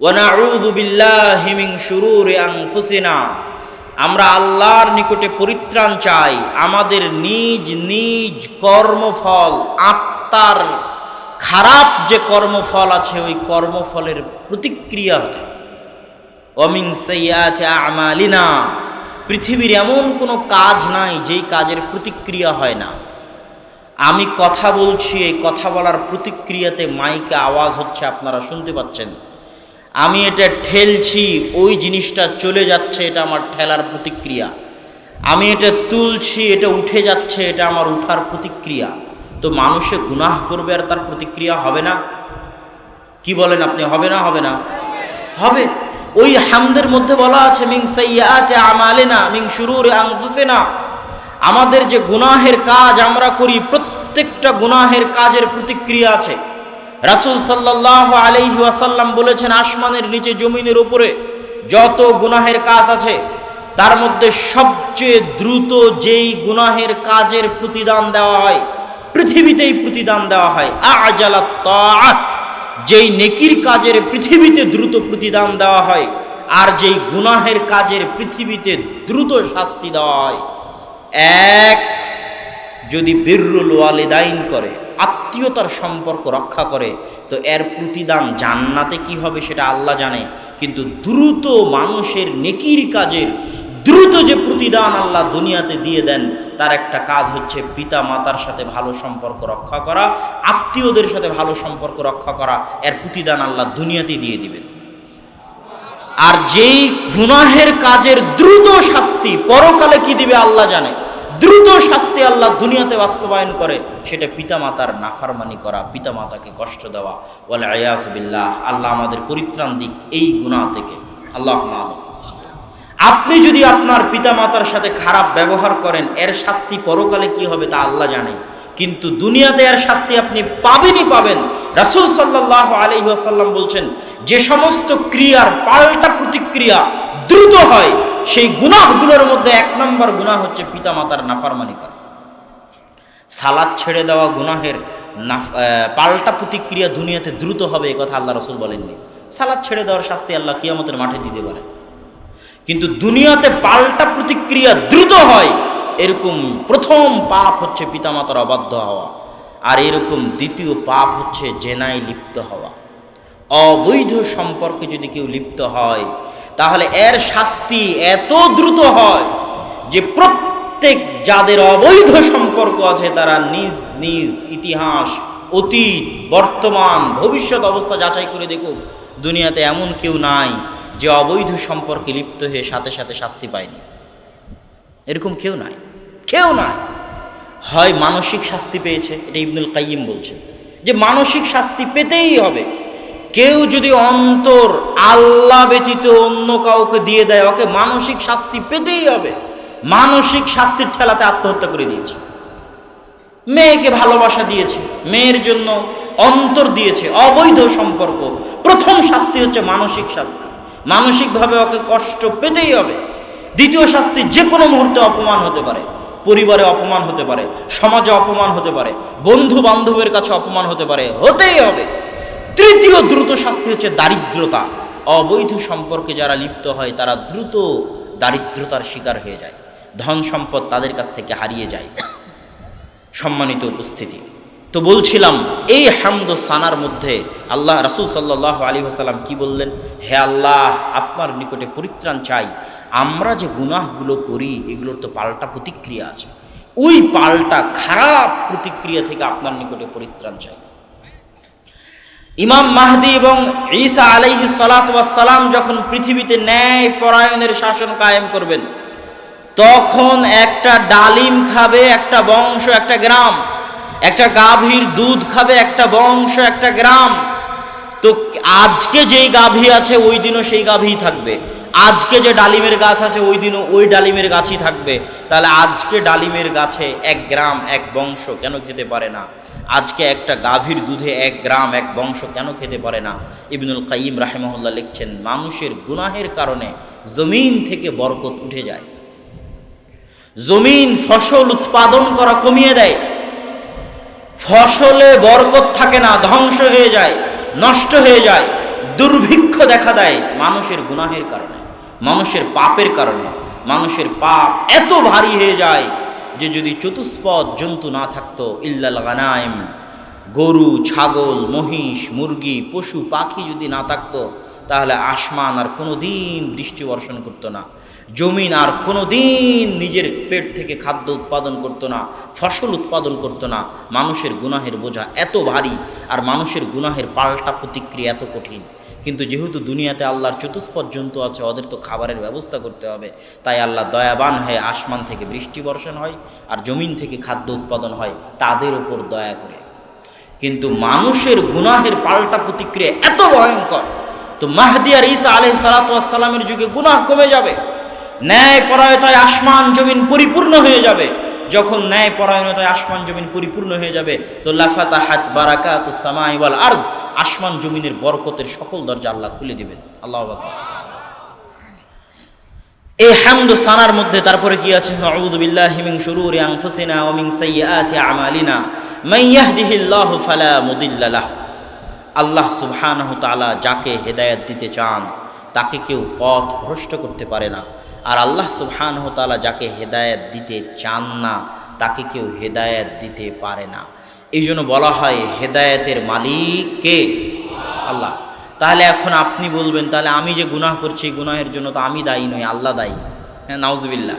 ওয়া নাউযু বিল্লাহি মিন শুরুরি আনফুসিনা, আমরা আল্লাহর নিকটে পরিত্রাণ চাই আমাদের নিজ নিজ কর্মফল, আত্মার খারাপ যে কর্মফল আছে ওই কর্মফলের প্রতিক্রিয়া হতে। ওয়া মিন সাইয়্যাতি আমালিনা, পৃথিবীর এমন কোনো কাজ নাই যেই কাজের প্রতিক্রিয়া হয় না। আমি কথা বলছি, এই কথা বলার প্রতিক্রিয়াতে মাইকে আওয়াজ হচ্ছে, আপনারা শুনতে পাচ্ছেন। আমি এটা ঠেলছি, ওই জিনিসটা চলে যাচ্ছে, এটা আমার ঠেলার প্রতিক্রিয়া। আমি এটা তুলছি, এটা উঠে যাচ্ছে, এটা আমার উঠার প্রতিক্রিয়া। তো মানুষে গুনাহ করবে আর তার প্রতিক্রিয়া হবে না? কি বলেন আপনি, হবে না? হবে না? হবে। ওই হামদের মধ্যে বলা আছে মিন সাইয়্যাতি আমালিনা মিন শুরুরি আনফুসিনা, আমাদের যে গুনাহের কাজ আমরা করি প্রত্যেকটা গুনাহের কাজের প্রতিক্রিয়া আছে। রাসূল সাল্লাল্লাহু আলাইহি ওয়াসাল্লাম বলেছেন, আসমানের নিচে জমিনের উপরে যত গুনাহের কাজ আছে তার মধ্যে সবচেয়ে দ্রুত যেই গুনাহের কাজের প্রতিদান দেওয়া হয়, পৃথিবীতেই প্রতিদান দেওয়া হয়, আজালাত তাআত, যেই নেকির কাজের পৃথিবীতে দ্রুত প্রতিদান দেওয়া হয় আর যেই গুনাহের কাজের পৃথিবীতে দ্রুত শাস্তি দেওয়া হয়। এক, যদি বিররুল ওয়ালিদাইন করে, আত্মীয়তার সম্পর্ক রক্ষা করে, তো এর প্রতিদান জান্নাতে কি হবে সেটা আল্লাহ জানে। কিন্তু দ্রুত মানুষের নেকির কাজের দ্রুত যে প্রতিদান আল্লাহ দুনিয়াতে দিয়ে দেন, তার একটা কাজ হচ্ছে পিতা মাতার সাথে ভালো সম্পর্ক রক্ষা করা, আত্মীয়দের সাথে ভালো সম্পর্ক রক্ষা করা। এর প্রতিদান আল্লাহ দুনিয়াতেই দিয়ে দিবেন। আর যেই গুনাহের কাজের দ্রুত শাস্তি পরকালে কি দিবে আল্লাহ জানে, দ্রুত শাস্তি আল্লাহ দুনিয়াতে বাস্তবায়ন করে, সেটা পিতামাতার নাফরমানি করা, পিতামাতাকে কষ্ট দেওয়া। ওয়াল ইয়াযু বিল্লাহ, আল্লাহ আমাদের পরিত্রাণ দিক এই গুনাহ থেকে। আল্লাহুম্মা আমিন। আপনি যদি আপনার পিতামাতার সাথে খারাপ ব্যবহার করেন, এর শাস্তি পরকালে কি হবে তা আল্লাহ জানে, কিন্তু দুনিয়াতে এর শাস্তি আপনি পাবেনই পাবেন। রাসূল সাল্লাল্লাহু আলাইহি ওয়াসাল্লাম বলছেন, যে সমস্ত ক্রিয়ার পাল্টা প্রতিক্রিয়া দ্রুত হয় সেই গুনাহগুলোর মধ্যে এক নম্বর গুনাহ হচ্ছে পিতামাতার নাফরমানি করা। সালাত ছেড়ে দেওয়া গুনাহের পাল্টা প্রতিক্রিয়া দুনিয়াতে দ্রুত হবে, এই কথা আল্লাহ রাসূল বলেননি। সালাত ছেড়ে দেওয়ার শাস্তি আল্লাহ কিয়ামতের মাঠে দিতে পারে, কিন্তু দুনিয়াতে পাল্টা প্রতিক্রিয়া দ্রুত হয়। এরকম প্রথম পাপ হচ্ছে পিতামাতার অবাধ্য হওয়া, আর এরকম দ্বিতীয় পাপ হচ্ছে জেনায় লিপ্ত হওয়া। অবৈধ সম্পর্কে যদি কেউ লিপ্ত হয় তাহলে এর শাস্তি এত দ্রুত হয় যে প্রত্যেক যাদের অবৈধ সম্পর্ক আছে তারা নিজ নিজ ইতিহাস, অতীত, বর্তমান, ভবিষ্যৎ অবস্থা যাচাই করে দেখুক, দুনিয়াতে এমন কেউ নাই যে অবৈধ সম্পর্কে লিপ্ত হয়ে সাথে সাথে শাস্তি পায়নি। এরকম কেউ নাই, কেউ নাই। হয় মানসিক শাস্তি পেয়েছে, এটা ইবনুল কাইয়িম বলছেন যে মানসিক শাস্তি পেতেই হবে। কেউ যদি অন্তর আল্লাহ ব্যতীত অন্য কাউকে দিয়ে দেয়, ওকে মানসিক শাস্তি পেতেই হবে। মানসিক শাস্তির ঠেলাতে আত্মহত্যা করে দিয়েছে। মেয়েকে ভালোবাসা দিয়েছে, মেয়ের জন্য অন্তর দিয়েছে, অবৈধ সম্পর্ক, প্রথম শাস্তি হচ্ছে মানসিক শাস্তি। মানসিকভাবে ওকে কষ্ট পেতেই হবে। দ্বিতীয় শাস্তি, যে কোনো মুহূর্তে অপমান হতে পারে, পরিবারে অপমান হতে পারে, সমাজে অপমান হতে পারে, বন্ধু বান্ধবের কাছে অপমান হতে পারে, হতেই হবে। তৃতীয় দ্রুত শাস্তি হচ্ছে দারিদ্রতা। অবৈধ সম্পর্কে যারা লিপ্ত হয় তারা দ্রুত দারিদ্রতার শিকার হয়ে যায়, ধন সম্পদ তাদের কাছ থেকে হারিয়ে যায়। সম্মানিত উপস্থিতি, তো বলছিলাম এই হামদ ও সানার মধ্যে আল্লাহ রাসূল সাল্লাল্লাহু আলাইহি ওয়াসাল্লাম কি বললেন? হে আল্লাহ, আপনার নিকটে পরিত্রাণ চাই, আমরা যে গুনাহগুলো করি এগুলোর তো পাল্টা প্রতিক্রিয়া আছে, ওই পাল্টা খারাপ প্রতিক্রিয়া থেকে আপনার নিকটে পরিত্রাণ চাই। ইমাম মাহদি এবং ঈসা আলাইহিস সালাতু ওয়াস সালাম যখন পৃথিবীতে ন্যায় পরায়ণের শাসন কায়েম করবেন, তখন একটা ডালিম খাবে একটা বংশ, একটা গ্রাম, একটা গাভীর দুধ খাবে একটা বংশ, একটা গ্রাম। তো আজকে যেই গাভী আছে ওই দিনও সেই গাভীই থাকবে, আজকে যে ডালিমের গাছ আছে ওই দিনও ওই ডালিমের গাছই থাকবে। তাহলে আজকে ডালিমের গাছে এক গ্রাম এক বংশ কেন খেতে পারে না? আজকে একটা গাভীর দুধে এক গ্রাম এক বংশ কেন খেতে পারে না? ইবনুল কাইয়িম রাহিমাহুল্লাহ লিখছেন, মানুষের গুনাহের কারণে জমিন থেকে বরকত উঠে যায়, জমিন ফসল উৎপাদন করা কমিয়ে দেয়, ফসলে বরকত থাকে না, ধ্বংস হয়ে যায়, নষ্ট হয়ে যায়। দুর্ভিক্ষ দেখা দেয় মানুষের গুনাহের কারণে, মানুষের পাপের কারণে। মানুষের পাপ এত ভারী হয়ে যায় যে যদি চতুষ্পদ জন্তু না থাকতো, ইল্লাল গানাইম, গরু, ছাগল, মহিষ, মুরগি, পশু পাখি যদি না থাকতো, তাহলে আসমান আর কোনো দিন বৃষ্টি বর্ষণ করতো না, জমিন আর কোনো দিন নিজের পেট থেকে খাদ্য উৎপাদন করতো না, ফসল উৎপাদন করতো না। মানুষের গুনাহের বোঝা এত ভারী, আর মানুষের গুনাহের পাল্টা প্রতিক্রিয়া এত কঠিন। কিন্তু যেহেতু দুনিয়াতে আল্লাহর চতুষ্পদ জন্তু আছে, ওদের তো খাবারের ব্যবস্থা করতে হবে, তাই আল্লাহ দয়াবান হয়ে আসমান থেকে বৃষ্টি বর্ষণ হয় আর জমিন থেকে খাদ্য উৎপাদন হয় তাদের ওপর দয়া করে। কিন্তু মানুষের গুনাহের পাল্টা প্রতিক্রিয়া এত ভয়ঙ্কর, তো মাহদী আর ঈসা আলাইহিস সালাতু ওয়াস সালামের যুগে গুনাহ কমে যাবে, ন্যায় পরায়ণতায় আসমান জমিন পরিপূর্ণ হয়ে যাবে। যখন ন্যায় পরায়ণতায় আসমান জমিন পরিপূর্ণ হয়ে যাবে, তো লাফাতাহাত বারাকাতুস সামাই ওয়াল আরজ, আসমান জমিনের বরকতের সকল দরজা আল্লাহ খুলে দিবেন। আল্লাহু আকবার। এই হামদ ও সানার মধ্যে তারপরে কি আছে? আউযু বিল্লাহি মিন শুরুরি আনফুসিনা ওয়া মিন সাইয়্যাতি আমালিনা মান ইয়াহদিহিল্লাহু ফালা মুদিল্লা লাহ। আল্লাহ সুবহানাহু তাআলা যাকে হেদায়েত দিতে চান তাকে কেউ পথ ভ্রষ্ট করতে পারে না, আর আল্লাহ সুবহানাহু তাআলা যাকে হেদায়েত দিতে চান না তাকে কেউ হেদায়েত দিতে পারে না। এই জন্য বলা হয় হেদায়েতের মালিক কে? আল্লাহ। তাহলে এখন আপনি বলবেন, তাহলে আমি যে গুনাহ করছি গুনাহের জন্য তো আমি দায়ী নই, আল্লাহ দায়ী। হ্যাঁ, নাউজুবিল্লাহ।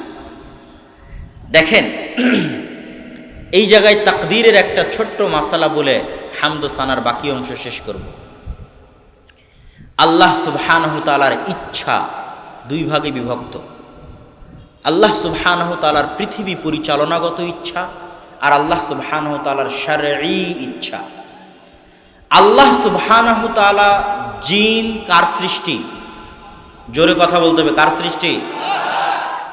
দেখেন, এই জায়গায় তাকদীরের একটা ছোট্ট মাসালা বলে হামদ ও সানার বাকি অংশ শেষ করব। আল্লাহ সুবহানাহু তাআলার ইচ্ছা দুই ভাগে বিভক্ত। আল্লাহ সুবহানাহু তাআলার পৃথিবী পরিচালনাগত ইচ্ছা, আর আল্লাহ সুবহানাহু তাআলার শারঈ ইচ্ছা। আল্লাহ সুবহানাহু তাআলা জিন কার সৃষ্টি? জোরে কথা বলতে হবে, কার সৃষ্টি?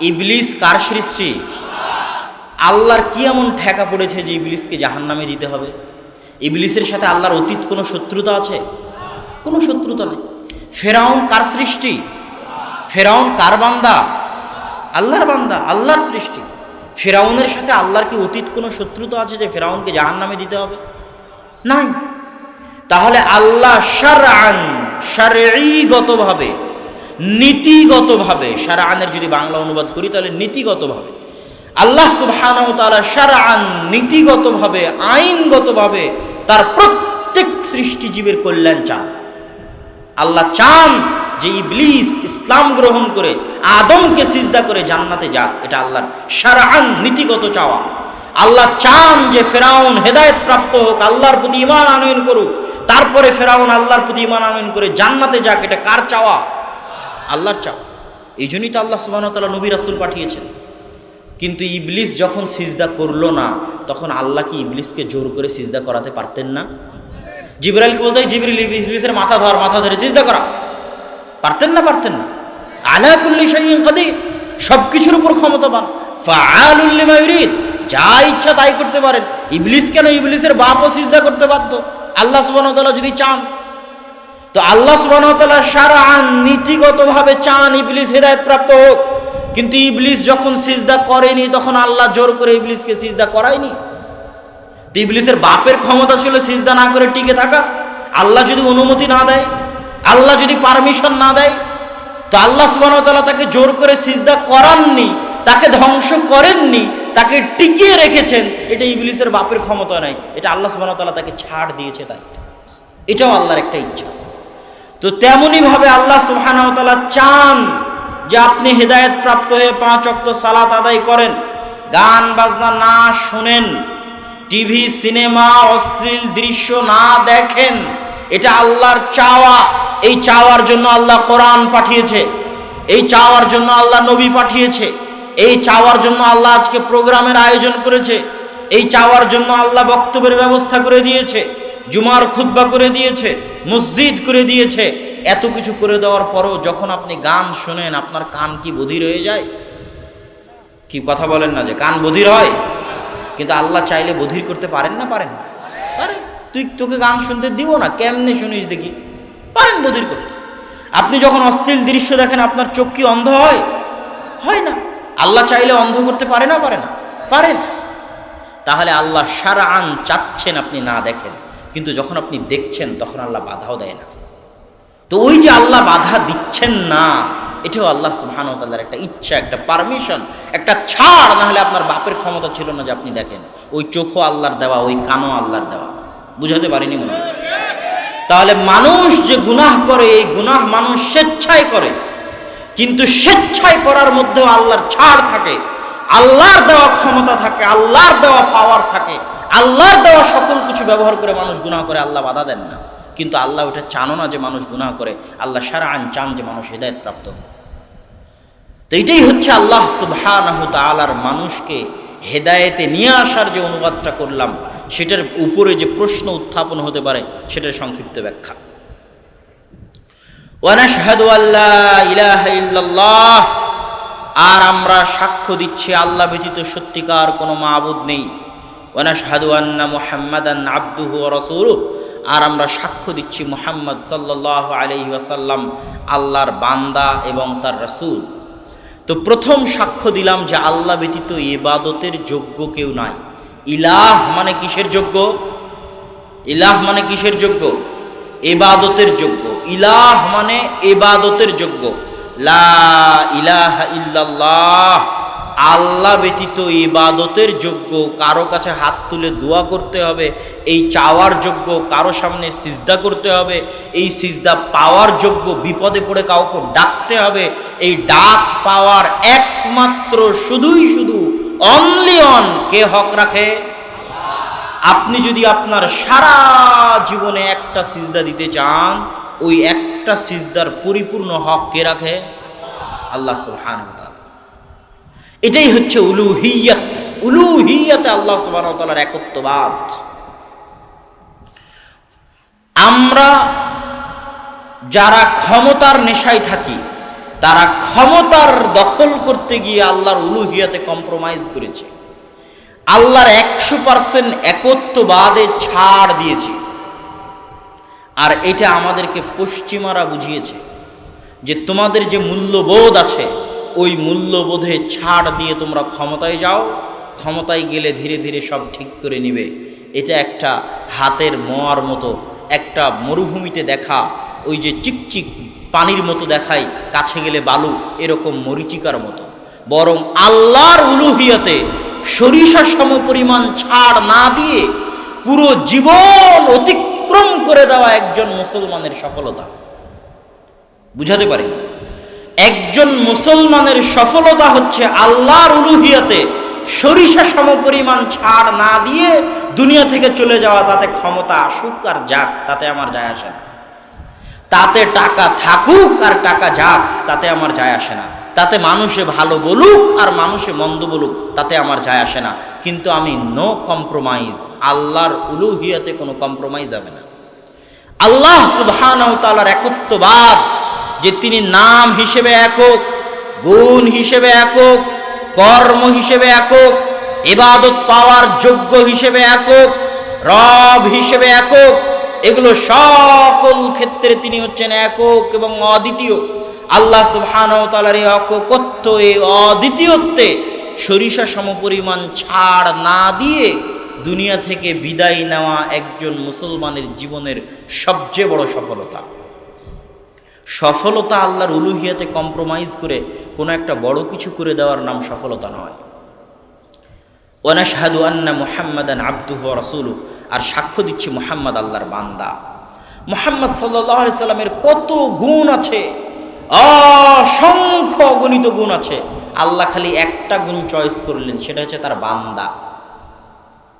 ইবলিস কার সৃষ্টি? আল্লাহর কি এমন ঠেকা পড়েছে যে ইবলিসকে জাহান্নামে দিতে হবে? ইবলিসের সাথে আল্লাহর অতীত কোনো শত্রুতা আছে? কোনো শত্রুতা নেই। ফেরাউন কার সৃষ্টি? ফেরাউন কার বান্দা? আল্লাহর বান্দা, আল্লাহর সৃষ্টি। ফেরাউনের সাথে আল্লাহর কি অতীত কোনো শত্রুতা আছে যে ফেরাউনকে জাহান্নামে দিতে হবে? নাই। তাহলে আল্লাহ শারআন, শারঈগতভাবে, নীতিগতভাবে, শারআনের যদি বাংলা অনুবাদ করি তাহলে নীতিগতভাবে আল্লাহ সুবহানাহু ওয়া তাআলা শারআন, নীতিগতভাবে, আইনগতভাবে তার প্রত্যেক সৃষ্টিজীবের কল্যাণ চান। আল্লাহ চান যে ইবলিস ইসলাম গ্রহণ করে আদমকে সিজদা করে জান্নাতে যাক, এটা আল্লাহর শারআন, নীতিগত চাওয়া। আল্লাহ চান যে ফেরাউন হেদায়েত প্রাপ্ত হোক, আল্লাহর প্রতি ঈমান আনয়ন করুক, তারপরে ফেরাউন আল্লাহর প্রতি ঈমান আনয়ন করে জান্নাতে যাক, এটা কার চাওয়া? আল্লাহর চাওয়া। এই জন্যই তো আল্লাহ সুবহানাহু ওয়া তাআলা নবী রাসূল পাঠিয়েছেন। কিন্তু ইবলিস যখন সিজদা করলো না, তখন আল্লাহ কি ইবলিসকে জোর করে সিজদা করাতে পারতেন না? জিবরাইলকে বলতে, জিবরিল ইবলিসের মাথা ধর, মাথা ধরে সিজদা করা, পারতেন না? পারতেন না। আলা কুল্লি শাইইন কাদির, সবকিছুর উপর ক্ষমতাবান, ফাআলুল লিমা ইউরিদ, যা ইচ্ছা তাই করতে পারেন। ইবলিস কেন? ইবলিসের বাপও সিজদা করতে বাধ্য আল্লাহ সুবহানাহু ওয়া তাআলা যদি চান। তো আল্লাহ সুবহানাহু ওয়া তাআলা শারআন, নীতিগতভাবে চান ইবলিস হেদায়েত প্রাপ্ত হোক, কিন্তু ইবলিস যখন সিজদা করেনি তখন আল্লাহ জোর করে ইবলিসকে সিজদা করায়নি। তো ইবলিসের বাপের ক্ষমতা ছিল সিজদা না করে টিকে থাকা। আল্লাহ যদি অনুমতি না দেয়, আল্লাহ যদি পারমিশন না দেয়, তো আল্লাহ সুবহানাহু ওয়া তাআলা তাকে জোর করে সিজদা করাননি, তাকে ধ্বংস করেননি, তাকে টিকিয়ে রেখেছেন। এটা ইবলিসের বাপের ক্ষমতা নাই, এটা আল্লাহ সুবহানাহু ওয়া তাআলা তাকে ছাড় দিয়েছে, তাই এটাও আল্লাহর একটা ইচ্ছা। তো তেমনই ভাবে আল্লাহ সুবহানাহু ওয়া তাআলা চান যে আপনি হেদায়েত প্রাপ্ত হয়ে 5 ওয়াক্ত সালাত আদায় করেন, গান বাজনা না শুনেন, টিভি সিনেমা অশ্লীল দৃশ্য না দেখেন। এটা আল্লাহর চাওয়া। এই চাওয়ার জন্য আল্লাহ কোরআন পাঠিয়েছে, এই চাওয়ার জন্য আল্লাহ নবী পাঠিয়েছে, এই চাওয়ার জন্য আল্লাহ আজকে প্রোগ্রামের আয়োজন করেছে, এই চাওয়ার জন্য আল্লাহ বক্তব্যের ব্যবস্থা করে দিয়েছে, জুমার খুতবা করে দিয়েছে, মসজিদ করে দিয়েছে। এত কিছু করে দেওয়ার পরও যখন আপনি গান শোনেন, আপনার কান কি বধির হয়ে যায়? কি কথা বলেন না যে কান বধির হয়? কিন্তু আল্লাহ চাইলে বধির করতে পারেন না? পারেন না? পারেন। তোকে গান শুনতে দিব না, কেমনে শুনিস দেখি? পারেন বধির করতে। আপনি যখন অশ্লীল দৃশ্য দেখেন, আপনার চোখ কি অন্ধ হয়? হয় না। আল্লাহ চাইলে অন্ধ করতে পারে না? পারে না? পারেন। তাহলে আল্লাহ শারআন চাচ্ছেন আপনি না দেখেন, কিন্তু যখন আপনি দেখছেন তখন আল্লাহ বাধাও দেয় না। তো ওই যে আল্লাহ বাধা দিচ্ছেন না, এটাও আল্লাহ সুবহানাহু ওয়া তাআলার একটা ইচ্ছা, একটা পারমিশন, একটা ছাড়। না হলে আপনার বাপের ক্ষমতা ছিল না যে আপনি দেখেন। ওই চোখও আল্লাহর দেওয়া, ওই কানও আল্লাহর দেওয়া। বুঝাতে পারিনি মনে হয়? তাহলে মানুষ যে গুনাহ করে, এই গুনাহ মানুষ স্বেচ্ছায় করে, কিন্তু স্বেচ্ছায় করার মধ্যেও আল্লাহর ছাড় থাকে, আল্লাহর দেওয়া ক্ষমতা থাকে, আল্লাহর দেওয়া পাওয়ার থাকে, আল্লাহর দেওয়া সকল কিছু ব্যবহার করে মানুষ গুনাহ করে, আল্লাহ বাধা দেন না। কিন্তু আল্লাহ ওটা চানো না যে মানুষ গুনাহ করে, আল্লাহ শারআন চান যে মানুষ হেদায়েত প্রাপ্ত হয়। তো এটাই হচ্ছে আল্লাহ সুবহানাহু তাআলার মানুষকে হেদায়েতে নিয়ে আসার যে অনুবাদটা করলাম, সেটার উপরে যে প্রশ্ন উত্থাপন হতে পারে সেটার সংক্ষিপ্ত ব্যাখ্যা। ওয়া নাশহাদু আল্লা ইলাহা ইল্লাল্লাহ, আর আমরা সাক্ষ্য দিচ্ছি আল্লাহ ব্যতীত সত্যিকার কোনো মাবুদ নেই। ওয়া নাশহাদু আন্না মুহাম্মাদান আবদুহু ওয়া রাসূলুহু, আর আমরা সাক্ষ্য দিচ্ছি মুহাম্মদ সাল্লাল্লাহু আলাইহি ওয়াসাল্লাম আল্লাহর বান্দা এবং তার রাসূল। তো প্রথম সাক্ষ্য দিলাম যে আল্লাহ ব্যতীত ইবাদতের যোগ্য কেউ নাই। ইলাহ মানে কিসের যোগ্য? ইলাহ মানে কিসের যোগ্য? ইবাদতের যোগ্য। ইলাহ মানে ইবাদতের যোগ্য। লা ইলাহা ইল্লাল্লাহ, আল্লাহ ব্যতীত ইবাদতের যোগ্য, কারো কাছে হাত তুলে দোয়া করতে হবে, এই চাওয়ার যোগ্য, কারো সামনে সিজদা করতে হবে, এই সিজদা পাওয়ার যোগ্য, বিপদে পড়ে কাউকে ডাকতে হবে, এই ডাক পাওয়ার একমাত্র শুধুই শুধু অনলি অন কে হক রাখে? আপনি যদি আপনার সারা জীবনে একটা সিজদা দিতে চান, ওই একটা সিজদার পরিপূর্ণ হক কে রাখে? আল্লাহ সুবহানাহু ওয়া তাআলা। এটাই হচ্ছে উলুহিয়ত। উলুহিয়তে আল্লাহ সুবহানাহু ওয়া তাআলার একত্ববাদ। আমরা যারা ক্ষমতার নেশায় থাকি, তারা ক্ষমতার দখল করতে গিয়ে আল্লাহর উলুহিয়তে কম্প্রোমাইজ করেছে। আল্লাহর 100% একত্ববাদে ছাড় দিয়েছে। আর এটা আমাদেরকে পশ্চিমারা বুঝিয়েছে যে তোমাদের যে মূল্যবোধ আছে, ওই মূল্যবোধে ছাড় দিয়ে তোমরা ক্ষমতায় যাও, ক্ষমতায় গেলে ধীরে ধীরে সব ঠিক করে নিবে। এটা একটা হাতের মোয়ার মতো, একটা মরুভূমিতে দেখা ওই যে চিকচিক পানির মতো দেখায়, কাছে গেলে বালু, এরকম মরিচিকার মতো। বরং আল্লাহর উলুহিয়তে সরিষা সমপরিমাণ ছাড় না দিয়ে পুরো জীবন অতিক্রম করে দেওয়া একজন মুসলমানের সফলতা। বুঝাতে পারি? একজন মুসলমানের সফলতা হচ্ছে আল্লাহর উলুহিয়তে সরিষা সমপরিমাণ ছাড় না দিয়ে দুনিয়া থেকে চলে যাওয়া। তাতে ক্ষমতা আসুক আর যাক, তাতে আমার যায় আসে না। তাতে টাকা থাকুক আর টাকা যাক, তাতে আমার যায় আসে না। তাতে মানুষে ভালো বলুক আর মানুষে মন্দ বলুক, তাতে আমার যায় আসে না। কিন্তু আমি নো কম্প্রোমাইজ। আল্লাহর উলুহিয়তে কোনো কম্প্রোমাইজ হবে না। আল্লাহ সুবহানাহু ওয়া তাআলার একত্ববাদ, যে তিনি নাম হিসেবে একক, গুণ হিসেবে একক, কর্ম হিসেবে একক, ইবাদত পাওয়ার যোগ্য হিসেবে একক, রব হিসেবে একক, এগুলো সকল ক্ষেত্রে তিনি হচ্ছেন একক এবং অদ্বিতীয়। আল্লাহ সুবহানাহু ওয়া তাআলার এই একত্ব, এই অদ্বিতীয়ত্বে সরিষা সমপরিমাণ ছাড় না দিয়ে দুনিয়া থেকে বিদায় নেওয়া একজন মুসলমানের জীবনের সবচেয়ে বড় সফলতা। সফলতা আল্লাহর উলুহিয়তে কম্প্রোমাইজ করে কোনো একটা বড় কিছু করে দেওয়ার নাম সফলতা নয়। ওয়া নাশহাদু আন্না মুহাম্মাদান আবদুহু ওয়া রাসূলুহু, আর সাক্ষ্য দিচ্ছি মুহাম্মদ আল্লাহর বান্দা। মুহাম্মদ সাল্লাল্লাহু আলাইহি সাল্লামের কত গুণ আছে, অসংখ্য অগণিত গুণ আছে। আল্লাহ খালি একটা গুণ চয়েস করলেন, সেটা হচ্ছে তার বান্দা।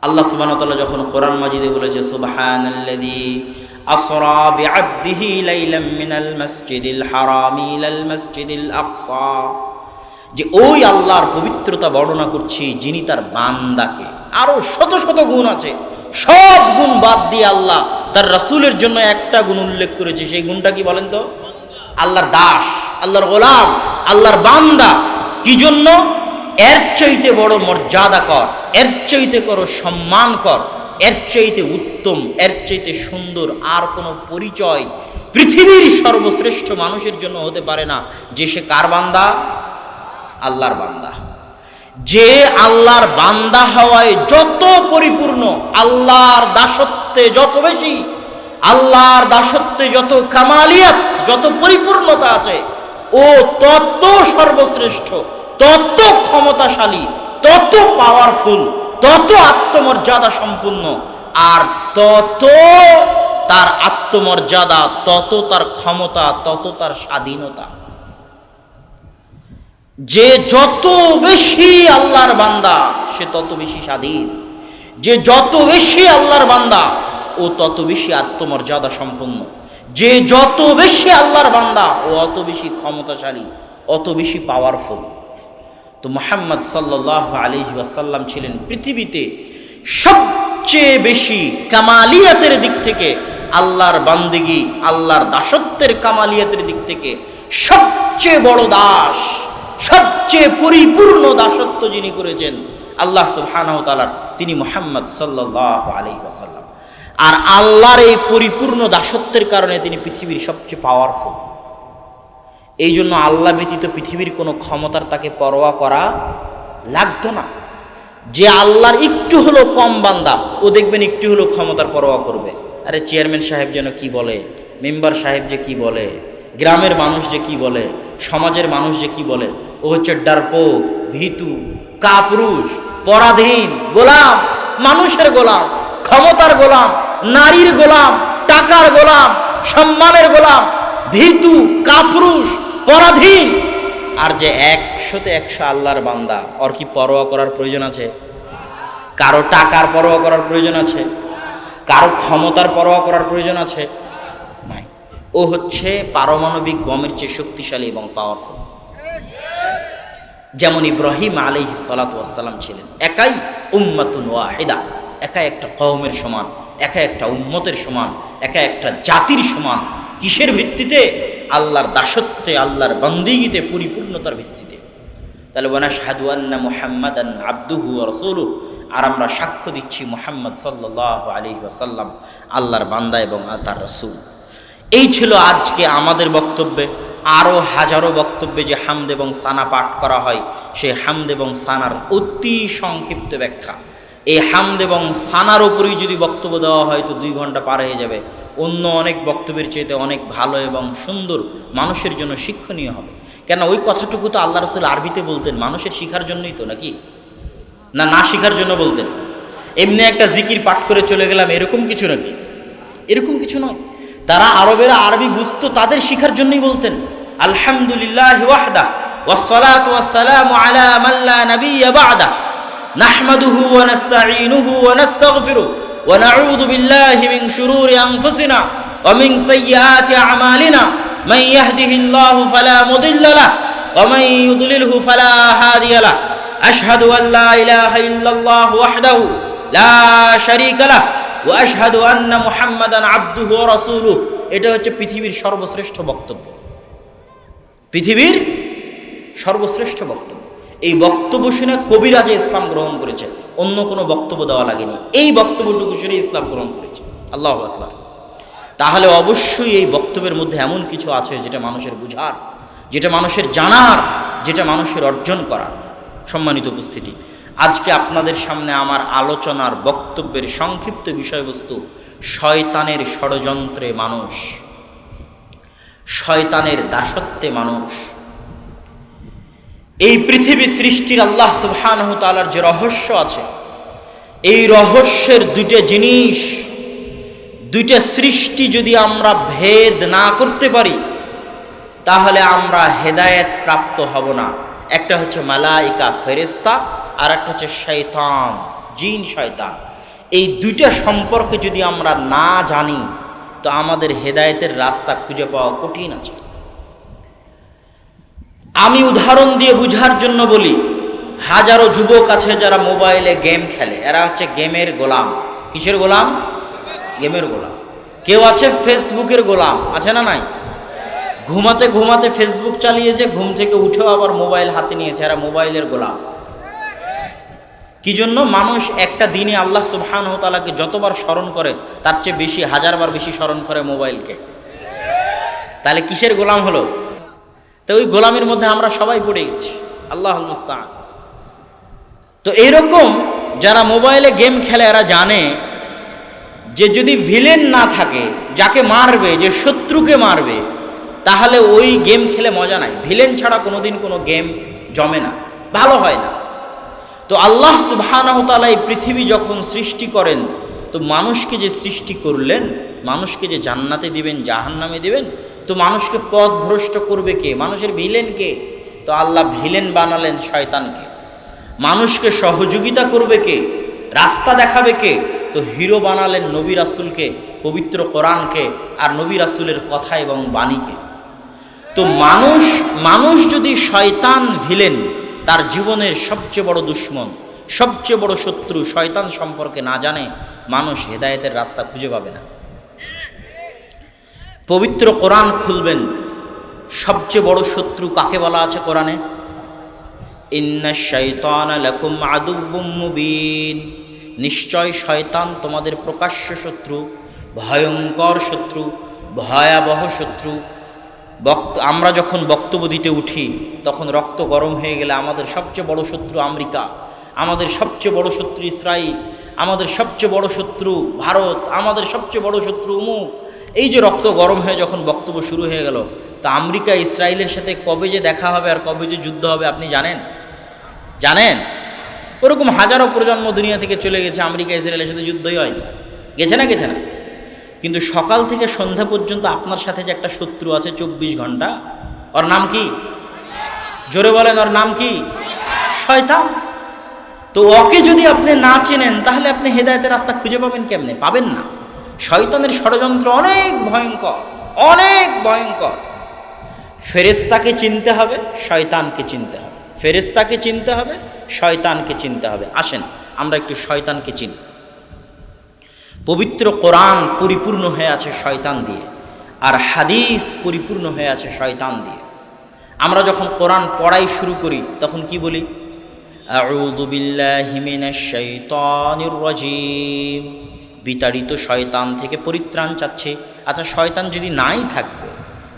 আল্লাহ সুবহানাহু ওয়া তাআলা যখন কোরআন মাজিদে বলেছে সুবহানাল্লাযী আসরা বিআবদিহি লাইলাম মিনাল মাসজিদিল হারামি ইলাল মাসজিদিল আকসা, যে ওই আল্লাহর পবিত্রতা বর্ণনা করছি যিনি তার বান্দাকে। আরো শত শত গুণ আছে, সব গুণ বাদ দিয়ে আল্লাহ তার রাসূলের জন্য একটা গুণ উল্লেখ করেছে। সেই গুণটা কি বলেন তো? আল্লাহর দাস, আল্লাহর গোলাম, আল্লাহর বান্দা। কি জন্য? এর চাইতে বড় মর্যাদা কর, এর চাইতে করো সম্মান কর, এর চাইতে উত্তম, এর চাইতে সুন্দর আর কোনো পরিচয় পৃথিবীর সর্বশ্রেষ্ঠ মানুষের জন্য হতে পারে না। যে সে কার বান্দা? আল্লাহর বান্দা। যে আল্লাহর বান্দা হওয়ায় যত পরিপূর্ণ, আল্লাহর দাসত্বে যত বেশি, আল্লাহর দাসত্বে যত কামালিয়াত, যত পরিপূর্ণতা আছে, ও তত সর্বশ্রেষ্ঠ, তত ক্ষমতাশালী, তত পাওয়ারফুল, তত আত্মমর্যাদা সম্পূর্ণ, আর তত তার আত্মমর্যাদা, তত তার ক্ষমতা, তত তার স্বাধীনতা। যে যত বেশি আল্লাহর বান্দা সে তত বেশি স্বাধীন, যে যত বেশি আল্লাহর বান্দা ও তত বেশি আত্মমর্যাদা সম্পন্ন, যে যত বেশি আল্লাহর বান্দা ও অত বেশি ক্ষমতাশালী, অত বেশি পাওয়ারফুল। তো মুহাম্মদ সাল্লাল্লাহু আলাইহি ওয়াসাল্লাম ছিলেন পৃথিবীতে সবচেয়ে বেশি কামালিয়াতের দিক থেকে, আল্লাহর বান্দিগি, আল্লাহর দাসত্বের কামালিয়াতের দিক থেকে সবচেয়ে বড় দাস, সবচেয়ে পরিপূর্ণ দাসত্ব যিনি করেছেন আল্লাহ সুবহানাহু ওয়া তাআলা, তিনি মুহাম্মদ সাল্লাল্লাহু আলাইহি ওয়াসাল্লাম। আর আল্লাহর এই পরিপূর্ণ দাসত্বের কারণে তিনি পৃথিবীর সবচেয়ে পাওয়ারফুল। এই জন্য আল্লাহ ব্যতীত পৃথিবীর কোনো ক্ষমতার তাকে পরোয়া করা লাগতো না। যে আল্লাহর একটু হলো কম বান্দা, ও দেখবেন একটু হলো ক্ষমতার পরোয়া করবে। আরে চেয়ারম্যান সাহেব যেন কি বলে, মেম্বার সাহেব যে কি বলে, গ্রামের মানুষ যে কি বলে, সমাজের মানুষ যে কি বলে, ও হচ্ছে ডারপোক, ভীতু, কাপুরুষ, পরাধীন, গোলাম, মানুষের গোলাম, ক্ষমতার গোলাম, নারীর গোলাম, টাকার গোলাম, সম্মানের গোলাম, ভীতু, কাপুরুষ, পরাধীন। আর যে 100তে 100 আল্লাহর বান্দা, ওর কি পরোয়া করার প্রয়োজন আছে? কারো টাকার পরোয়া করার প্রয়োজন আছে? কারো ক্ষমতার পরোয়া করার প্রয়োজন আছে? নাই। ও হচ্ছে পারমাণবিক বোমের চেয়ে শক্তিশালী এবং পাওয়ারফুল। যেমন ইব্রাহিম আলাইহিস সালাতু ওয়াস সালাম ছিলেন একাই উম্মাতুন ওয়াহিদা, একা একটা কওমের সমান, একা একটা উম্মতের সমান, একা একটা জাতির সমান। কিসের ভিত্তিতে? আল্লাহর দাসত্বে, আল্লাহর বান্দিগিতে, পরিপূর্ণতার ভিত্তিতে। তাহলে ওয়ানাশহাদু আন্না মুহাম্মাদান আবদুহু ওয়া রাসূলুহু, আর আমরা সাক্ষ্য দিচ্ছি মুহাম্মদ সাল্লাল্লাহু আলাইহি ওয়াসাল্লাম আল্লাহর বান্দা এবং তার রাসূল। এই ছিল আজকে আমাদের বক্তব্যে। আরও হাজারো বক্তব্যে যে হামদ এবং সানা পাঠ করা হয়, সেই হামদ এবং সানার অতি সংক্ষিপ্ত ব্যাখ্যা। এই হামদ এবং সানার উপরেই যদি বক্তব্য দেওয়া হয় তো 2 ঘন্টা পার হয়ে যাবে। অন্য অনেক বক্তব্যের চাইতে অনেক ভালো এবং সুন্দর, মানুষের জন্য শিক্ষণীয় হবে। কেন ওই কথাটুকু তো আল্লাহ রাসূল আরবিতে বলতেন, মানুষের শিখার জন্যই তো, নাকি না? না শিখার জন্য বলতেন? এমনি একটা জিকির পাঠ করে চলে গেলাম এরকম কিছু নাকি? এরকম কিছু নয়। তারা আরবেরা আরবি বুঝতো, তাদের শিখার জন্যই বলতেন। আলহামদুলিল্লাহি ওয়াহদা ওয়াসসালাতু ওয়াসসালামু আলা মান লা নাবিয়্যা বা'দা নাহমাদুহু ওয়া নাস্তাঈনুহু ওয়া নাস্তাগফিরুহু ওয়া নাউযু বিল্লাহি মিন শুরুরি আনফুসিনা ওয়া মিন সাইয়্যাতি আ'মালিনা মান ইয়াহদিহিল্লাহু ফালা মুদিল্লা লাহু ওয়া মান ইউদ্লিলহু ফালা হাদিয়া লাহু আশহাদু আল লা ইলাহা ইল্লাল্লাহু ওয়াহদাহু লা শারীকা লাহু ওয়া আশহাদু আন্না মুহাম্মাদান আবদুহু ওয়া রাসূলুহু। এটা হচ্ছে পৃথিবীর সর্বশ্রেষ্ঠ বক্তব্য, পৃথিবীর সর্বশ্রেষ্ঠ বক্তব্য। এই বক্তব্য শুনে কবিরাজে ইসলাম গ্রহণ করেছে, অন্য কোনো বক্তব্য দেওয়া লাগেনি। এই বক্তব্যটুকু শুনে ইসলাম গ্রহণ করেছে। আল্লাহু আকবার। তাহলে অবশ্যই এই বক্তব্যের মধ্যে এমন কিছু আছে যেটা মানুষের বুঝার, যেটা মানুষের জানার, যেটা মানুষের অর্জন করার। সম্মানিত উপস্থিতি, আজকে আপনাদের সামনে আমার আলোচনার বক্তব্যের সংক্ষিপ্ত বিষয়বস্তু শয়তানের ষড়যন্ত্রে মানুষ, শয়তানের দাসত্বে মানুষ। এই পৃথিবী সৃষ্টির আল্লাহ সুবহানাহু ওয়া তাআলার যে রহস্য আছে, এই রহস্যের 2টা জিনিস, 2টা সৃষ্টি যদি আমরা ভেদ না করতে পারি তাহলে আমরা হেদায়েত প্রাপ্ত হব না। একটা হচ্ছে মালাইকা ফেরেশতা, আর একটা হচ্ছে শয়তান, জিন শয়তান। এই 2টা সম্পর্কে যদি আমরা না জানি তো আমাদের হেদায়েতের রাস্তা খুঁজে পাওয়া কঠিন আছে। আমি উদাহরণ দিয়ে বুঝার জন্য বলি, হাজারো যুবক আছে যারা মোবাইলে গেম খেলে, এরা হচ্ছে গেমের গোলাম। কিসের গোলাম? গেমের গোলাম। কেউ আছে ফেসবুকের গোলাম, আছে না নাই? ঘুমাতে ঘুমাতে ফেসবুক চালিয়েছে, ঘুম থেকে উঠেও আবার মোবাইল হাতে নিয়েছে, এরা মোবাইলের গোলাম। কি জন্য? মানুষ একটা দিনে আল্লাহ সুবহানাহু ওয়া তাআলাকে যতবার স্মরণ করে তার চেয়ে বেশি, 1000 বার বেশি স্মরণ করে মোবাইলকে। তাহলে কিসের গোলাম হলো? তো ওই গোলামের মধ্যে আমরা সবাই পড়ে গেছি। আল্লাহুল মুস্তাআন। তো এইরকম যারা মোবাইলে গেম খেলে এরা জানে যে যদি ভিলেন না থাকে, যাকে মারবে, যে শত্রুকে মারবে, তাহলে ওই গেম খেলে মজা নাই। ভিলেন ছাড়া কোনোদিন কোনো গেম জমে না, ভালো হয় না। তো আল্লাহ সুবহানাহু ওয়া তাআলা এই পৃথিবী যখন সৃষ্টি করেন, তো মানুষকে যে সৃষ্টি করলেন, মানুষকে যে জান্নাতে দিবেন, জাহান্নামে দিবেন, তো মানুষকে পথভ্রষ্ট করবে কে? মানুষের ভিলেন কে? তো আল্লাহ ভিলেন বানালেন শয়তানকে। মানুষকে সহযোগিতা করবে কে? রাস্তা দেখাবে কে? তো হিরো বানালেন নবী রাসূলকে, পবিত্র কোরআনকে, আর নবী রাসূলের কথা এবং বাণীকে। তো মানুষ যদি শয়তান ভিলেন, তার জীবনের সবচেয়ে বড় দুশ্মন, সবচেয়ে বড় শত্রু শয়তান সম্পর্কে না জানে, মানুষ হেদায়েতের রাস্তা খুঁজে পাবে না। পবিত্র কোরআন খুলবেন, সবচেয়ে বড় শত্রু কাকে বলা আছে কোরআনে? ইন্নাশ শাইতানা লাকুম আদুউম মুবিন, নিশ্চয় শয়তান তোমাদের প্রকাশ্য শত্রু, ভয়ঙ্কর শত্রু, ভয়াবহ শত্রু। আমরা যখন বক্তব্য দিতে উঠি, তখন রক্ত গরম হয়ে গেলে আমাদের সবচেয়ে বড় শত্রু আমেরিকা, আমাদের সবচেয়ে বড় শত্রু ইসরায়েল, আমাদের সবচেয়ে বড় শত্রু ভারত, আমাদের সবচেয়ে বড় শত্রু অমুক। এই যে রক্ত গরম হয়ে যখন বক্তব্য শুরু হয়ে গেল, তা আমেরিকা ইসরায়েলের সাথে কবে যে দেখা হবে আর কবে যে যুদ্ধ হবে আপনি জানেন? ওরকম হাজারো প্রজন্ম দুনিয়া থেকে চলে গেছে, আমেরিকা ইসরায়েলের সাথে যুদ্ধই হয়নি। গেছে না? কিন্তু সকাল থেকে সন্ধ্যা পর্যন্ত আপনার সাথে যে একটা শত্রু আছে 24 ঘন্টা, ওর নাম কি? জোরে বলেন, ওর নাম কি? শয়তান। তো ওকে যদি আপনি না চেনেন, তাহলে আপনি হেদায়েতের রাস্তা খুঁজে পাবেন কেমনে? পাবেন না। শয়তানের ষড়যন্ত্র অনেক ভয়ঙ্কর, অনেক ভয়ঙ্কর। ফেরেশতাকে চিনতে হবে, শয়তানকে চিনতে হবে। ফেরেশতাকে চিনতে হবে, শয়তানকে চিনতে হবে। আসেন আমরা একটু শয়তানকে চিনি। পবিত্র কোরআন পরিপূর্ণ হয়ে আছে শয়তান দিয়ে, আর হাদিস পরিপূর্ণ হয়ে আছে শয়তান দিয়ে। আমরা যখন কোরআন পড়াই শুরু করি, তখন কি বলি? আউযু বিল্লাহি মিনাশ শাইতানির রাজীম, বিতাড়িত শয়তান থেকে পরিত্রাণ চাচ্ছে। আচ্ছা, শয়তান যদি নাই থাকবে,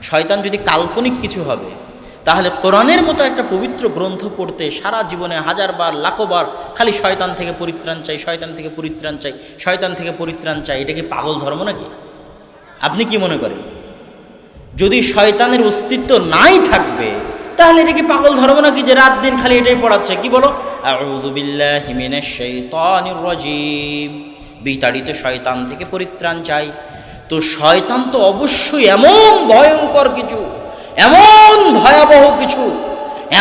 শয়তান যদি কাল্পনিক কিছু হবে, তাহলে কোরআনের মতো একটা পবিত্র গ্রন্থ পড়তে সারা জীবনে হাজারবার লাখবার খালি শয়তান থেকে পরিত্রাণ চাই, শয়তান থেকে পরিত্রাণ চাই, শয়তান থেকে পরিত্রাণ চাই, এটা কি পাগল ধর্ম নাকি? আপনি কি মনে করেন? যদি শয়তানের অস্তিত্ব নাই থাকবে, তাহলে এটা কি পাগল ধর্ম নাকি যে রাত দিন খালি এটাই পড়াচ্ছে? কি বলো? আউযু বিল্লাহি মিনাশ শাইতানির রাজীম, বিতাড়িত শয়তান থেকে পরিত্রাণ চাই। তো শয়তান তো অবশ্যই এমন ভয়ঙ্কর কিছু, এমন ভয়াবহ কিছু,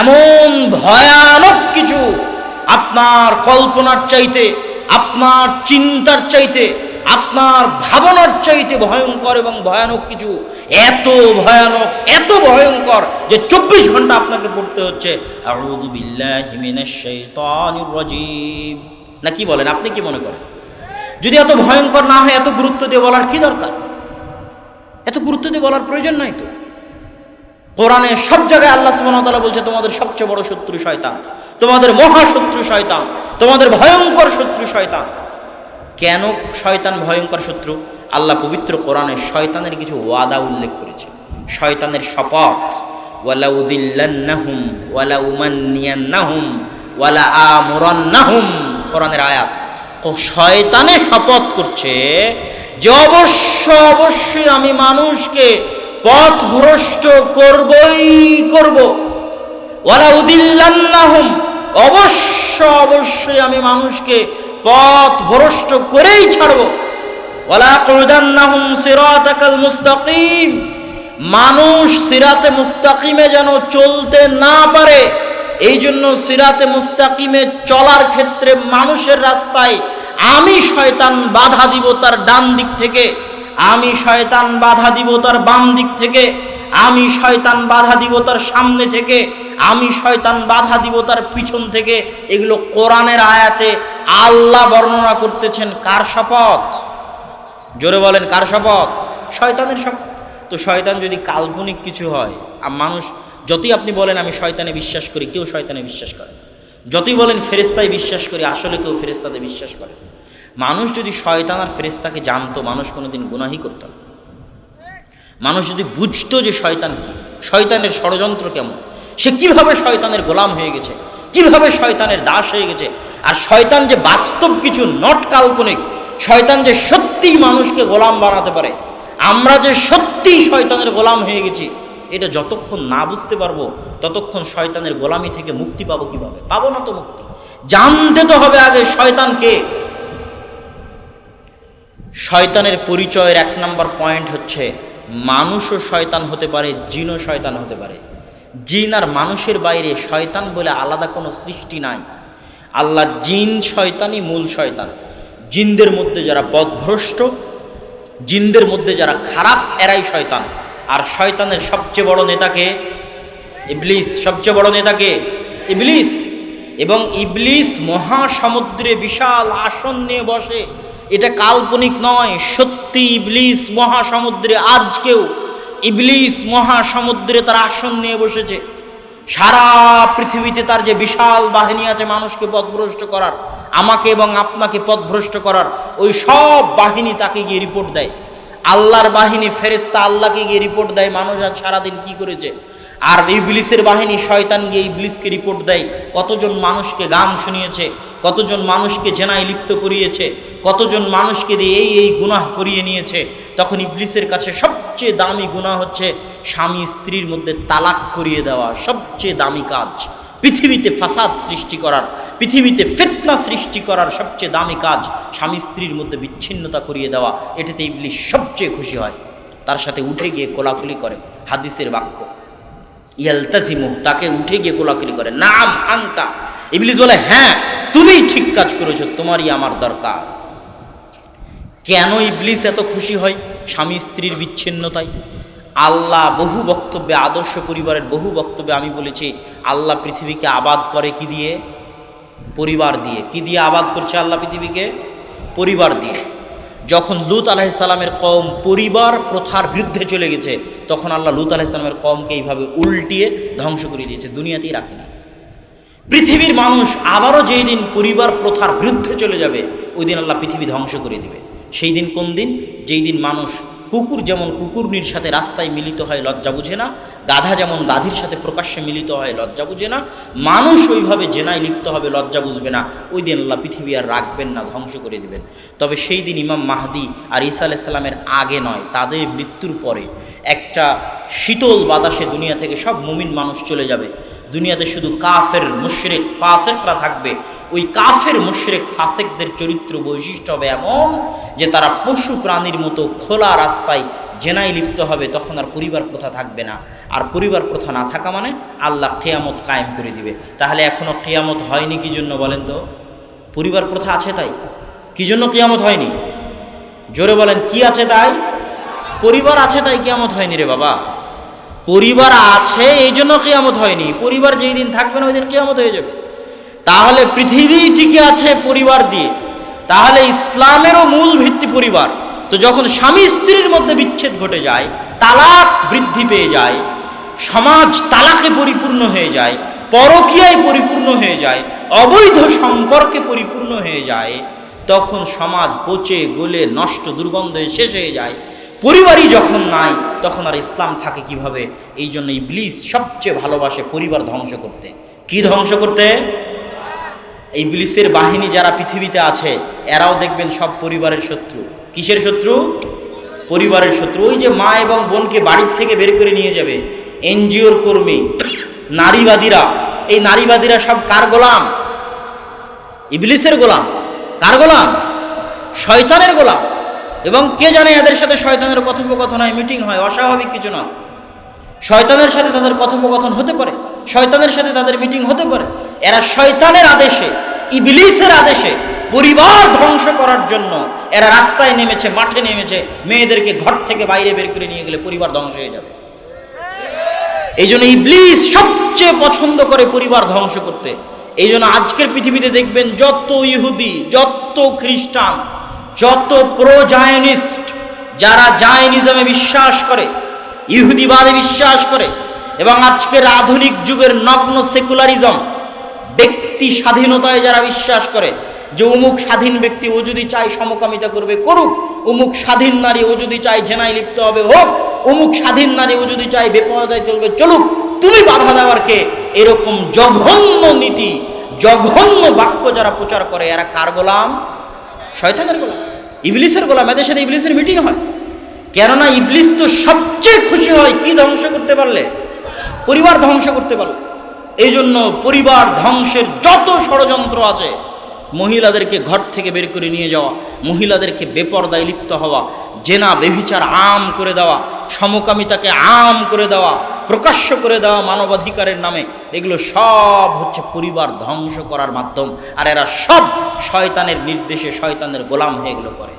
এমন ভয়ানক কিছু, আপনার কল্পনার চাইতে, আপনার চিন্তার চাইতে, আপনার ভাবনার চাইতে ভয়ঙ্কর এবং ভয়ানক কিছু। এত ভয়ানক, এত ভয়ঙ্কর যে 24 ঘন্টা আপনাকে পড়তে হচ্ছে আউযু বিল্লাহি মিনাশ শাইতানির রাজীম। না কি বলেন? আপনি কি মনে করেন? যদি এত ভয়ঙ্কর না হয়, এত গুরুত্ব দিয়ে বলার কি দরকার? এত গুরুত্ব দিয়ে বলার প্রয়োজন নাই তো। কোরআনে সব জায়গায় আল্লাহ সুবহানাহু ওয়া তাআলা বলছে তোমাদের সবচেয়ে বড় শত্রু শয়তান, তোমাদের মহাশত্রু শয়তান, তোমাদের ভয়ঙ্কর শত্রু শয়তান। কেন শয়তান ভয়ঙ্কর শত্রু? আল্লাহ পবিত্র কোরআনে শয়তানের কিছু ওয়াদা উল্লেখ করেছে, শয়তানের শপথ। ওয়ালা উযিল্লান্নাহুম ওয়ালা উমান্নিয়ান্নাহুম ওয়ালা আমুরান্নাহুম, কোরআনের আয়াত। শয়তানে শপথ করছে যে অবশ্যই আমি মানুষকে পথভ্রষ্ট করবই করব। ওয়ালা উযিল্লান্নাহুম, অবশ্যই আমি মানুষকে পথভ্রষ্ট করেই ছাড়ব। ওয়ালা আকুদান্নাহুম সিরাতাকাল মুস্তাকিম, মানুষ সিরাতে মুস্তাকিমে যেন চলতে না পারে, এই জন্য সিরাতে মুস্তাকিমে চলার ক্ষেত্রে মানুষের রাস্তায় আমি শয়তান বাধা দিব তার ডান দিক থেকে, আমি শয়তান বাধা দিব তার বাম দিক থেকে, আমি শয়তান বাধা দিব তার সামনে থেকে, আমি শয়তান বাধা দিব তার পিছন থেকে। এগুলো কোরআনের আয়াতে আল্লাহ বর্ণনা করতেছেন। কার শপথ? জোরে বলেন, কার শপথ? শয়তানের শপথ। তো শয়তান যদি কাল্পনিক কিছু হয়, আর মানুষ যতই আপনি বলেন আমি শয়তানে বিশ্বাস করি, কেউ শয়তানে বিশ্বাস করে। যতই বলেন ফেরেশতায় বিশ্বাস করি, আসলে কেউ ফেরেশতাতে বিশ্বাস করে। মানুষ যদি শয়তান আর ফেরেশতাকে জানতো, মানুষ কোনোদিন গুনাহই করতো না। মানুষ যদি বুঝতো যে শয়তান কি, শয়তানের ষড়যন্ত্র কেমন, সে কিভাবে শয়তানের গোলাম হয়ে গেছে, কিভাবে শয়তানের দাস হয়ে গেছে, আর শয়তান যে বাস্তব কিছু, নট কাল্পনিক, শয়তান যে সত্যিই মানুষকে গোলাম বানাতে পারে, আমরা যে সত্যিই শয়তানের গোলাম হয়ে গেছি, এটা যতক্ষণ না বুঝতে পারবো ততক্ষণ শয়তানের গোলামি থেকে মুক্তি পাবো কিভাবে? পাবো না তো মুক্তি। জানতে তো হবে আগে শয়তান কে। শয়তানের পরিচয়ের 1 নম্বর পয়েন্ট হচ্ছে, মানুষও শয়তান হতে পারে, জিনও শয়তান হতে পারে। জিন আর মানুষের বাইরে শয়তান বলে আলাদা কোনো সৃষ্টি নাই। আল্লাহ জিন শয়তানই মূল শয়তান। জিনদের মধ্যে যারা পথভ্রষ্ট, জিনদের মধ্যে যারা খারাপ, এরাই শয়তান। আর শয়তানের সবচেয়ে বড় নেতাকে ইবলিস। সবচেয়ে বড় নেতাকে ইবলিস। এবং ইবলিস মহাসমুদ্রে বিশাল আসন নিয়ে বসে, এটা কাল্পনিক নয়, সত্যি ইবলিস মহাসমুদ্রে। আজকেও ইবলিস মহাসমুদ্রে তার আসন নিয়ে বসেছে। সারা পৃথিবীতে তার যে বিশাল বাহিনী আছে মানুষকে পথভ্রষ্ট করার, আমাকে এবং আপনাকে পথভ্রষ্ট করার, ওই সব বাহিনী তাকে গিয়ে রিপোর্ট দেয়। আল্লাহর বাহিনী ফেরেশতা আল্লাহকে গিয়ে রিপোর্ট দেয় মানুষ আজ সারাদিন কি করেছে। আর ইবলিসের বাহিনী শয়তান গিয়ে ইবলিসকে রিপোর্ট দেয় কতজন মানুষকে গান শুনিয়েছে, কতজন মানুষকে জেনায় লিপ্ত করিয়েছে, কতজন মানুষকে দিয়ে এই গুনাহ করিয়ে নিয়েছে। তখন ইবলিসের কাছে সবচেয়ে দামি গুনাহ হচ্ছে স্বামী স্ত্রীর মধ্যে তালাক করিয়ে দেওয়া। সবচেয়ে দামি কাজ পৃথিবীতে, ফাসাদ সৃষ্টি করার, পৃথিবীতে ফিতনা সৃষ্টি করার সবচেয়ে দামি কাজ স্বামী স্ত্রীর মধ্যে বিচ্ছিন্নতা করিয়ে দেওয়া। এটাতে ইবলিস সবচেয়ে খুশি হয়, তার সাথে উঠে গিয়ে কোলাকুলি করে। হাদিসের বাক্য, ইয়ালতাজিমু, তাকে উঠে গিয়ে কোলাকুলি করে। নাম আনতা, ইবলিস বলে হ্যাঁ তুমি ঠিক কাজ করেছো, তোমারই আমার দরকার। কেন ইবলিস এত খুশি হয় স্বামী স্ত্রীর বিচ্ছিন্নতায়? আল্লাহ বহু বক্তব্যে, আদর্শ পরিবারের বহু বক্তব্যে আমি বলেছি, আল্লাহ পৃথিবীকে আবাদ করে কি দিয়ে? পরিবার দিয়ে। কি দিয়ে আবাদ করছে আল্লাহ পৃথিবীকে? পরিবার দিয়ে। যখন লূত আলাইহিস সালামের কওম পরিবার প্রথার বিরুদ্ধে চলে গেছে, তখন আল্লাহ লূত আলাইহিস সালামের কওমকে এইভাবে উল্টিয়ে ধ্বংস করে দিয়েছে, দুনিয়াতেই রাখেনি। পৃথিবীর মানুষ আবারও যেই দিন পরিবার প্রথার বিরুদ্ধে চলে যাবে, ওই দিন আল্লাহ পৃথিবী ধ্বংস করে দিবে। সেই দিন কোন দিন? যেই দিন মানুষ, কুকুর যেমন কুকুরনির সাথে রাস্তায় মিলিত হয় লজ্জা বুঝে না, গাধা যেমন গাধীর সাথে প্রকাশ্যে মিলিত হয় লজ্জা বুঝে না, মানুষ ওইভাবে জেনায় লিপ্ত হবে, লজ্জা বুঝবে না। ওই দিন আল্লাহ পৃথিবী আর রাখবেন না, ধ্বংস করে দিবেন। তবে সেই দিন ইমাম মাহদি আর ঈসা আলাইহিস সালামের আগে নয়, তাদের মৃত্যুর পরে একটা শীতল বাতাসে দুনিয়া থেকে সব মুমিন মানুষ চলে যাবে। দুনিয়াতে শুধু কাফের, মুশরিক, ফাসেকরা থাকবে। ওই কাফের, মুশরিক, ফাসেকদের চরিত্র বৈশিষ্ট্য হবে এমন যে তারা পশু প্রাণীর মতো খোলা রাস্তায় জেনায় লিপ্ত হবে। তখন আর পরিবার প্রথা থাকবে না। আর পরিবার প্রথা না থাকা মানে আল্লাহ কিয়ামত কায়েম করে দিবে। তাহলে এখনও কিয়ামত হয়নি কি জন্য বলেন তো? পরিবার প্রথা আছে তাই। কি জন্য কিয়ামত হয়নি? জোরে বলেন, কি আছে তাই? পরিবার আছে তাই কিয়ামত হয়নি রে বাবা। পরিবার আছে এই জন্য কিয়ামত হয়নি। পরিবার যেই দিন থাকবে না ওই দিন কিয়ামত হয়ে যাবে। তাহলে পৃথিবী টিকে আছে পরিবার দিয়ে। তাহলে ইসলামেরও মূল ভিত্তি পরিবার। তো যখন স্বামী স্ত্রীর মধ্যে বিচ্ছেদ ঘটে যায়, তালাক বৃদ্ধি পেয়ে যায়, সমাজ তালাকে পরিপূর্ণ হয়ে যায়, পরকীয়ায় পরিপূর্ণ হয়ে যায়, অবৈধ সম্পর্কে পরিপূর্ণ হয়ে যায়, তখন সমাজ পচে গলে নষ্ট দুর্গন্ধে শেষ হয়ে যায়। পরিবারই যখন নাই, তখন আর ইসলাম থাকে কিভাবে? এই জন্য ইবলিস সবচেয়ে ভালোবাসে পরিবার ধ্বংস করতে। কি ধ্বংস করতে? ইবলিসের বাহিনী যারা পৃথিবীতে আছে, এরাও দেখবেন সব পরিবারের শত্রু। কিসের শত্রু? পরিবারের শত্রু। ওই যে মা এবং বোনকে বাড়ির থেকে বের করে নিয়ে যাবে এনজিওর কর্মী, নারীবাদীরা, এই নারীবাদীরা সব কার গোলাম? ইবলিসের গোলাম। কার গোলাম? শয়তানের গোলাম। এবং কে জানে এদের সাথে শয়তানের কথোপকথন হয়, মিটিং হয়, অস্বাভাবিক কিছু নয়। শয়তানের সাথে তাদের কথোপকথন হতে পারে, শয়তানের সাথে তাদের মিটিং হতে পারে। এরা শয়তানের আদেশে, ইবলিসের আদেশে পরিবার ধ্বংস করার জন্য এরা রাস্তায় নেমেছে, মাঠে নেমেছে। মেয়েদেরকে ঘর থেকে বাইরে বের করে নিয়ে গেলে পরিবার ধ্বংস হয়ে যাবে। এই জন্য ইবলিস সবচেয়ে পছন্দ করে পরিবার ধ্বংস করতে। এই জন্য আজকের পৃথিবীতে দেখবেন যত ইহুদি, যত খ্রিস্টান, যত প্রো জায়নিস্ট, যারা জায়নিজমে বিশ্বাস করে, ইহুদিবাদে বিশ্বাস করে, এবং আজকের আধুনিক যুগের নগ্ন সেকুলারিজম, ব্যক্তি স্বাধীনতায় যারা বিশ্বাস করে যে অমুক স্বাধীন ব্যক্তি, ও যদি চায় সমকামিতা করবে করুক, অমুক স্বাধীন নারী ও যদি চায় জেনায় লিপ্ত হবে হোক, অমুক স্বাধীন নারী ও যদি চায় বেপরদায় চলবে চলুক, তুমি বাধা দেওয়ার কে? এরকম জঘন্য নীতি, জঘন্য বাক্য যারা প্রচার করে, এরা কার গোলাম? শয়তানের গোলাম। ইবলিসের গোলাম, এদের সাথে ইবলিসের মিটিং হয়। কেননা ইবলিস তো সবচেয়ে খুশি হয় কি ধ্বংস করতে পারলে? পরিবার ধ্বংস করতে পারলে। এই জন্য পরিবার ধ্বংসের যত ষড়যন্ত্র আছে, মহিলাদেরকে ঘর থেকে বের করে নিয়ে যাওয়া, মহিলাদেরকে বেপরদায় লিপ্ত হওয়া, জেনা বেভিচার আম করে দেওয়া, সমকামিতাকে আম করে দেওয়া, প্রকাশ্য করে দেওয়া মানবাধিকারের নামে, এগুলো সব হচ্ছে পরিবার ধ্বংস করার মাধ্যম। আর এরা সব শয়তানের নির্দেশে শয়তানের গোলাম হয়ে এগুলো করে।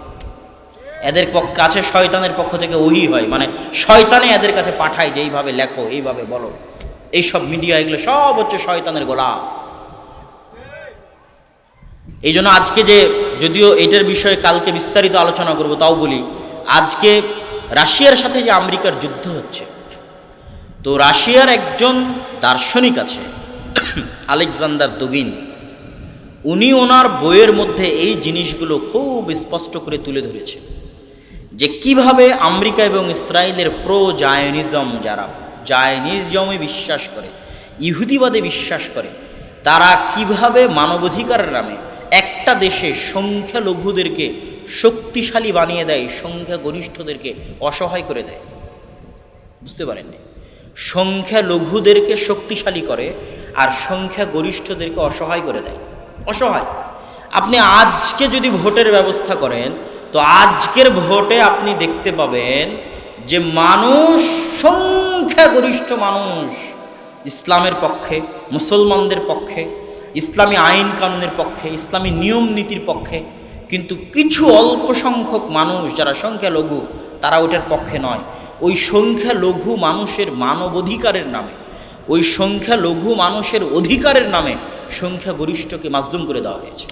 এদের কাছে শয়তানের পক্ষ থেকে ওহি হয়, মানে শয়তানে এদের কাছে পাঠায় যে এইভাবে লেখো, এইভাবে বলো। এইসব মিডিয়া এগুলো সব হচ্ছে শয়তানের গোলাম। এই জন্য আজকে যে, যদিও এটার বিষয়ে কালকে বিস্তারিত আলোচনা করব, তাও বলি, আজকে রাশিয়ার সাথে যে আমেরিকার যুদ্ধ হচ্ছে, তো রাশিয়ার একজন দার্শনিক আছে আলেকজান্ডার দুগিন, উনি ওনার বইয়ের মধ্যে এই জিনিসগুলো খুব স্পষ্ট করে তুলে ধরেছে যে কিভাবে আমেরিকা এবং ইসরায়েলের প্রো জায়নিজম, যারা জায়নিজমে বিশ্বাস করে, ইহুদিবাদে বিশ্বাস করে, তারা কিভাবে মানবাধিকারের নামে একটা দেশে সংখ্যালঘুদেরকে শক্তিশালী বানিয়ে দেয়, সংখ্যাগরিষ্ঠদেরকে অসহায় করে দেয়। বুঝতে পারেননি? সংখ্যালঘুদেরকে শক্তিশালী করে আর সংখ্যাগরিষ্ঠদেরকে অসহায় করে দেয়। অসহায়। আপনি আজকে যদি ভোটের ব্যবস্থা করেন, তো আজকের ভোটে আপনি দেখতে পাবেন যে মানুষ, সংখ্যাগরিষ্ঠ মানুষ ইসলামের পক্ষে, মুসলমানদের পক্ষে, ইসলামী আইন কানুনের পক্ষে, ইসলামী নিয়ম নীতির পক্ষে, কিন্তু কিছু অল্প সংখ্যক মানুষ যারা সংখ্যালঘু, তারা ওটার পক্ষে নয়। ওই সংখ্যালঘু মানুষের মানবাধিকারের নামে, ওই সংখ্যালঘু মানুষের অধিকারের নামে সংখ্যাগরিষ্ঠকে মাজলুম করে দেওয়া হয়েছে।